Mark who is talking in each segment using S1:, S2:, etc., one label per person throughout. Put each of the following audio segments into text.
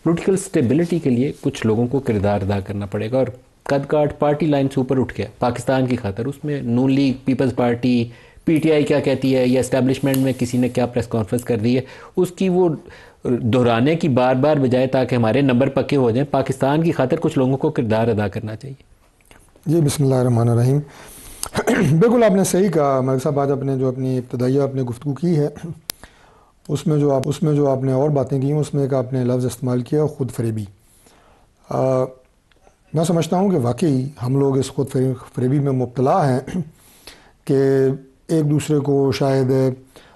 S1: Political stability کے لیے کچھ لوگوں کو کردار ادا کرنا پڑے گا، اور قد کاٹ پارٹی لائن سے اوپر اٹھ گیا پاکستان کی خاطر. اس میں نون لیگ، پیپلز پارٹی، پی ٹی آئی کیا کہتی ہے، یا اسٹیبلشمنٹ میں کسی نے کیا پریس کانفرنس کر دی ہے، اس کی وہ دہرانے کی بار بار بجائے تاکہ ہمارے نمبر پکے ہو جائیں، پاکستان کی خاطر کچھ لوگوں کو کردار ادا کرنا چاہیے.
S2: جی بسم اللہ الرحمن الرحیم. بالکل آپ نے صحیح کہا ملک صاحب. آج آپ نے جو اپنی ابتدائیہ آپ نے گفتگو کی ہے اس میں جو آپ نے اور باتیں کی ہیں، اس میں ایک آپ نے لفظ استعمال کیا خود فریبی. میں سمجھتا ہوں کہ واقعی ہم لوگ اس خود فریبی میں مبتلا ہیں کہ ایک دوسرے کو شاید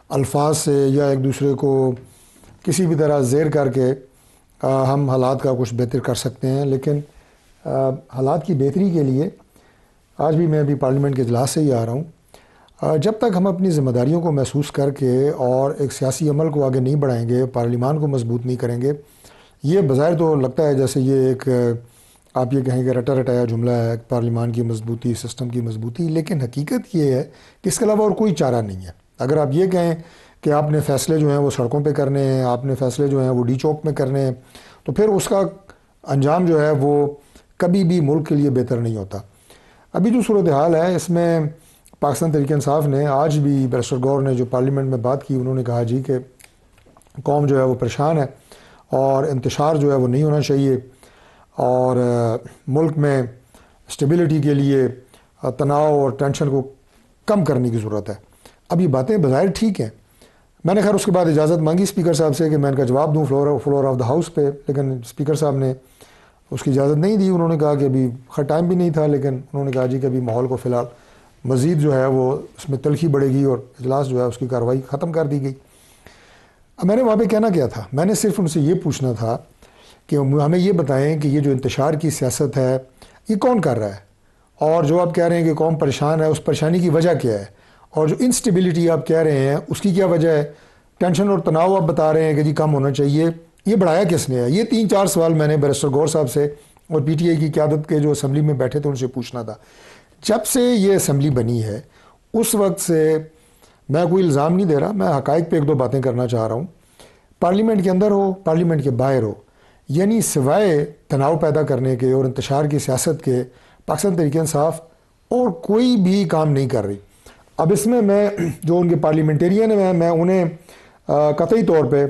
S2: الفاظ سے یا ایک دوسرے کو کسی بھی طرح زیر کر کے ہم حالات کا کچھ بہتر کر سکتے ہیں، لیکن حالات کی بہتری کے لیے آج بھی میں ابھی پارلیمنٹ کے اجلاس سے ہی آ رہا ہوں، جب تک ہم اپنی ذمہ داریوں کو محسوس کر کے اور ایک سیاسی عمل کو آگے نہیں بڑھائیں گے، پارلیمان کو مضبوط نہیں کریں گے. یہ بظاہر تو لگتا ہے جیسے یہ ایک آپ یہ کہیں کہ رٹا رٹایا جملہ ہے، پارلیمان کی مضبوطی، سسٹم کی مضبوطی، لیکن حقیقت یہ ہے کہ اس کے علاوہ اور کوئی چارہ نہیں ہے. اگر آپ یہ کہیں کہ آپ نے فیصلے جو ہیں وہ سڑکوں پہ کرنے ہیں، آپ نے فیصلے جو ہیں وہ ڈی چوک میں کرنے ہیں، تو پھر اس کا انجام جو ہے وہ کبھی بھی ملک کے لیے بہتر نہیں ہوتا. ابھی جو صورتحال ہے اس میں پاکستان تحریک انصاف نے آج بھی بیرسٹر گور نے جو پارلیمنٹ میں بات کی، انہوں نے کہا جی کہ قوم جو ہے وہ پریشان ہے اور انتشار جو ہے وہ نہیں ہونا چاہیے، اور ملک میں اسٹیبلٹی کے لیے تناؤ اور ٹینشن کو کم کرنے کی ضرورت ہے. اب یہ باتیں بظاہر ٹھیک ہیں. میں نے خیر اس کے بعد اجازت مانگی اسپیکر صاحب سے کہ میں ان کا جواب دوں فلور آف دا ہاؤس پہ، لیکن اسپیکر صاحب نے اس کی اجازت نہیں دی. انہوں نے کہا کہ ابھی خیر ٹائم بھی نہیں تھا، لیکن انہوں نے کہا جی کہ ابھی ماحول کو فی الحال مزید جو ہے وہ اس میں تلخی بڑھے گی اور اجلاس جو ہے اس کی کارروائی ختم کر دی گئی. اب میں نے وہاں پہ کہنا کیا تھا، میں نے صرف ان سے یہ پوچھنا تھا کہ ہمیں یہ بتائیں کہ یہ جو انتشار کی سیاست ہے یہ کون کر رہا ہے، اور جو آپ کہہ رہے ہیں کہ قوم پریشان ہے اس پریشانی کی وجہ کیا ہے، اور جو انسٹیبلٹی آپ کہہ رہے ہیں اس کی کیا وجہ ہے، ٹینشن اور تناؤ آپ بتا رہے ہیں کہ جی کم ہونا چاہیے، یہ بڑھایا کس نے ہے. یہ 3-4 سوال میں نے بیرسٹر گور صاحب سے اور پی ٹی آئی کی قیادت کے جو اسمبلی میں بیٹھے تھے ان سے پوچھنا تھا. جب سے یہ اسمبلی بنی ہے اس وقت سے میں کوئی الزام نہیں دے رہا، میں حقائق پہ 1-2 باتیں کرنا چاہ رہا ہوں. پارلیمنٹ کے اندر ہو، پارلیمنٹ کے باہر ہو، یعنی سوائے تناؤ پیدا کرنے کے اور انتشار کی سیاست کے پاکستان تحریک انصاف اور کوئی بھی کام نہیں کر رہی. اب اس میں جو ان کے پارلیمنٹیرین ہیں میں انہیں قطعی طور پہ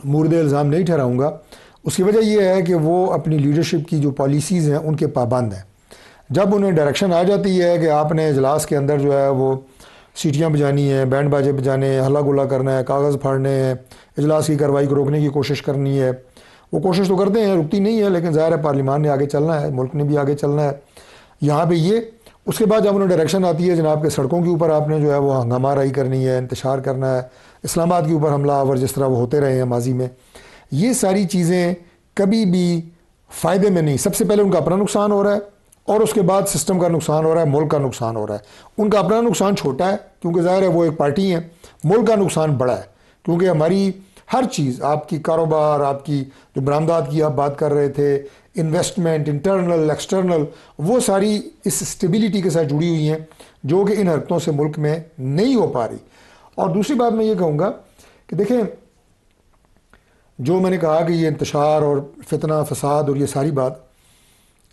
S2: مورد الزام نہیں ٹھہراؤں گا. اس کی وجہ یہ ہے کہ وہ اپنی لیڈرشپ کی جو پالیسیز ہیں ان کے پابند ہیں. جب انہیں ڈائریکشن آ جاتی ہے کہ آپ نے اجلاس کے اندر جو ہے وہ سیٹیاں بجانی ہیں، بینڈ باجے بجانے ہیں، ہلا گلا کرنا ہے، کاغذ پھاڑنے ہیں، اجلاس کی کارروائی کو روکنے کی کوشش کرنی ہے، وہ کوشش تو کرتے ہیں، رکتی نہیں ہے، لیکن ظاہر ہے پارلیمان نے آگے چلنا ہے، ملک نے بھی آگے چلنا ہے. یہاں پہ یہ اس کے بعد جب انہیں ڈائریکشن آتی ہے جناب کے سڑکوں کے اوپر آپ نے جو ہے وہ ہنگامہ آرائی کرنی ہے، انتشار کرنا ہے، اسلام آباد کے اوپر حملہ آور جس طرح وہ ہوتے رہے ہیں ماضی میں، یہ ساری چیزیں کبھی بھی فائدے میں نہیں. سب سے پہلے ان کا اپنا نقصان ہو رہا ہے اور اس کے بعد سسٹم کا نقصان ہو رہا ہے، ملک کا نقصان ہو رہا ہے. ان کا اپنا نقصان چھوٹا ہے کیونکہ ظاہر ہے وہ ایک پارٹی ہیں، ملک کا نقصان بڑا ہے کیونکہ ہماری ہر چیز، آپ کی کاروبار، آپ کی جو برآمدات کی آپ بات کر رہے تھے، انویسٹمنٹ، انٹرنل ایکسٹرنل، وہ ساری اس اسٹیبلٹی کے ساتھ جڑی ہوئی ہیں جو کہ ان حرکتوں سے ملک میں نہیں ہو پا رہی. اور دوسری بات میں یہ کہوں گا کہ دیکھیں جو میں نے کہا کہ یہ انتشار اور فتنہ فساد اور یہ ساری بات،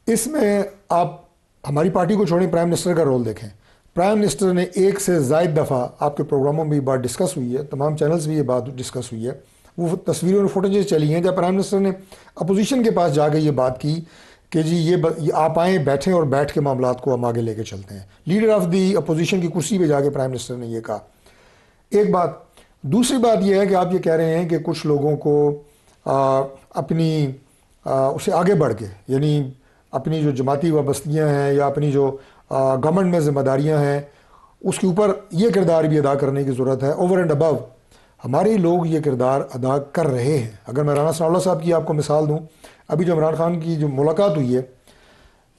S2: اس میں آپ ہماری پارٹی کو چھوڑیں، پرائم منسٹر کا رول دیکھیں. پرائم منسٹر نے 1 سے زائد دفعہ آپ کے پروگراموں میں یہ بات ڈسکس ہوئی ہے، تمام چینلز بھی یہ بات ڈسکس ہوئی ہے، وہ تصویریں اور فوٹیجز چلی ہیں جب پرائم منسٹر نے اپوزیشن کے پاس جا کے یہ بات کی کہ جی یہ آپ آئیں، بیٹھیں اور بیٹھ کے معاملات کو ہم آگے لے کے چلتے ہیں. لیڈر آف دی اپوزیشن کی کرسی پہ جا کے پرائم منسٹر نے یہ کہا. ایک بات. دوسری بات یہ ہے کہ آپ یہ کہہ رہے ہیں کہ کچھ لوگوں کو اپنی اسے آگے بڑھ کے، یعنی اپنی جو جماعتی وابستگیاں ہیں یا اپنی جو گورنمنٹ میں ذمہ داریاں ہیں اس کے اوپر یہ کردار بھی ادا کرنے کی ضرورت ہے. اوور اینڈ ابو ہمارے لوگ یہ کردار ادا کر رہے ہیں. اگر میں رانا ثناء اللہ صاحب کی آپ کو مثال دوں، ابھی جو عمران خان کی جو ملاقات ہوئی ہے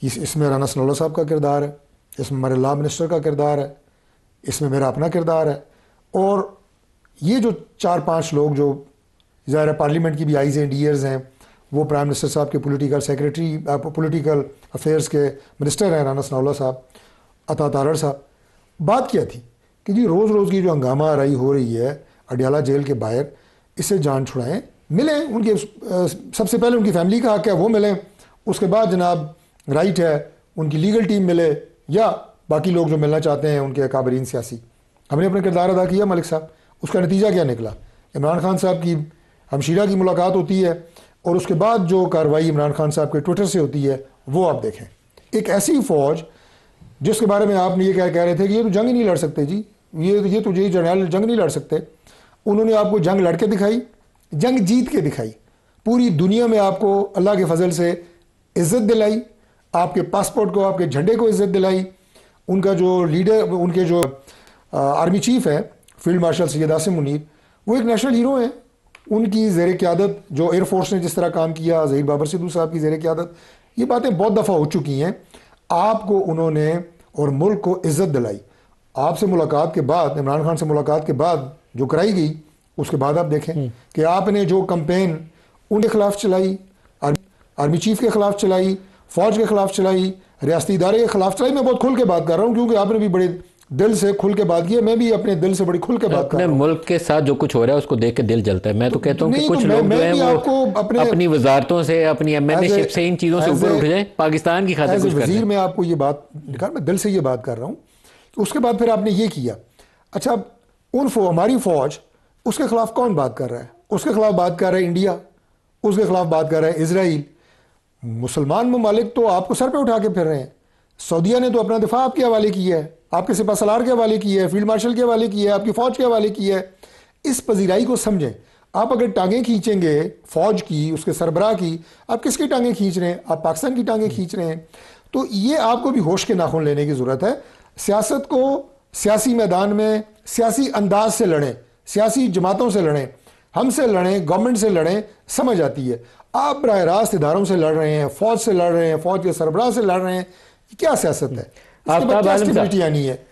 S2: اس میں رانا ثناء اللہ صاحب کا کردار ہے، اس میں ہمارے لا منسٹر کا کردار ہے، اس میں میرا اپنا کردار ہے، اور یہ جو 4-5 لوگ جو ظاہر پارلیمنٹ کی بھی آئیز اینڈ ایئرز ہیں، وہ پرائم منسٹر صاحب کے پولیٹیکل سیکریٹری، پولیٹیکل افیئرز کے منسٹر ہیں رانا ثناء اللہ صاحب، عطا تارڑ صاحب. بات کیا تھی کہ جی روز روز کی جو ہنگامہ آرائی ہو رہی ہے اڈیالہ جیل کے باہر، اس سے جان چھڑائیں، ملیں، ان کے سب سے پہلے ان کی فیملی کا حق ہے وہ ملیں، اس کے بعد جناب رائٹ ہے ان کی لیگل ٹیم ملے یا باقی لوگ جو ملنا چاہتے ہیں ان کے اکابرین سیاسی۔ ہم نے اپنا کردار ادا کیا ملک صاحب، اس کا نتیجہ کیا نکلا؟ عمران خان صاحب کی ہمشیرہ کی ملاقات ہوتی ہے اور اس کے بعد جو کارروائی عمران خان صاحب کے ٹویٹر سے ہوتی ہے وہ آپ دیکھیں۔ ایک ایسی فوج جس کے بارے میں آپ نے یہ کہہ رہے تھے کہ یہ تو جنگ ہی نہیں لڑ سکتے جی، یہ تو جنرل جنگ نہیں لڑ سکتے، انہوں نے آپ کو جنگ لڑ کے دکھائی، جنگ جیت کے دکھائی، پوری دنیا میں آپ کو اللہ کے فضل سے عزت دلائی، آپ کے پاسپورٹ کو، آپ کے جھنڈے کو عزت دلائی۔ ان کا جو لیڈر، ان کے جو آرمی چیف ہے فیلڈ مارشل سید عاصم منیر، وہ ایک نیشنل ہیرو ہیں، ان کی زیر قیادت جو ایئر فورس نے جس طرح کام کیا، ظہیر بابر سدھو صاحب کی زیر قیادت، یہ باتیں بہت دفعہ ہو چکی ہیں۔ آپ کو انہوں نے اور ملک کو عزت دلائی۔ آپ سے ملاقات کے بعد، عمران خان سے ملاقات کے بعد جو کرائی گئی، اس کے بعد آپ دیکھیں کہ آپ نے جو کمپین ان کے خلاف چلائی، آرمی چیف کے خلاف چلائی، فوج کے خلاف چلائی، ریاستی ادارے کے خلاف چلائی۔ میں بہت کھل کے بات کر رہا ہوں کیونکہ آپ نے بھی بڑے دل سے کھل کے بات کی ہے، میں بھی اپنے دل سے بڑی کھل کے بات کر رہا ہوں۔
S1: اپنے ملک کے ساتھ جو کچھ ہو رہا ہے اس کو دیکھ کے دل جلتا ہے۔ میں تو کہتا ہوں کہ کچھ لوگ جو ہیں وہ اپنی وزارتوں سے، اپنی ایم این اے شپ سے، ان چیزوں سے اوپر اٹھ جائیں، پاکستان کی خاطر کچھ کریں۔
S2: وزیر میں آپ کو یہ بات نکال، میں دل سے یہ بات کر رہا ہوں۔ اس کے بعد پھر آپ نے یہ کیا، اچھا ہماری فوج، اس کے خلاف کون بات کر رہا ہے؟ اس کے خلاف بات کر رہا ہے انڈیا، اس کے خلاف بات کر رہا ہے اسرائیل۔ مسلمان ممالک تو آپ کو سر پہ اٹھا کے پھر رہے ہیں۔ سعودیہ نے تو اپنا دفاع آپ کے حوالے کی ہے، آپ کے سپہ سالار کے حوالے کی ہے، فیلڈ مارشل کے حوالے کی ہے، آپ کی فوج کے حوالے کی ہے۔ اس پذیرائی کو سمجھیں۔ آپ اگر ٹانگیں کھینچیں گے فوج کی، اس کے سربراہ کی، آپ کس کی ٹانگیں کھینچ رہے ہیں؟ آپ پاکستان کی ٹانگیں کھینچ رہے ہیں۔ تو یہ آپ کو بھی ہوش کے ناخن لینے کی ضرورت ہے۔ سیاست کو سیاسی میدان میں سیاسی انداز سے لڑیں، سیاسی جماعتوں سے لڑیں، ہم سے لڑیں، گورنمنٹ سے لڑیں، سمجھ آتی ہے۔ آپ براہ راست اداروں سے لڑ رہے ہیں، فوج سے لڑ رہے ہیں، فوج کے سربراہ سے لڑ رہے ہیں، کیا سیاست ہے؟ اس کے بعد کیا اسٹیبلٹی آنی ہے؟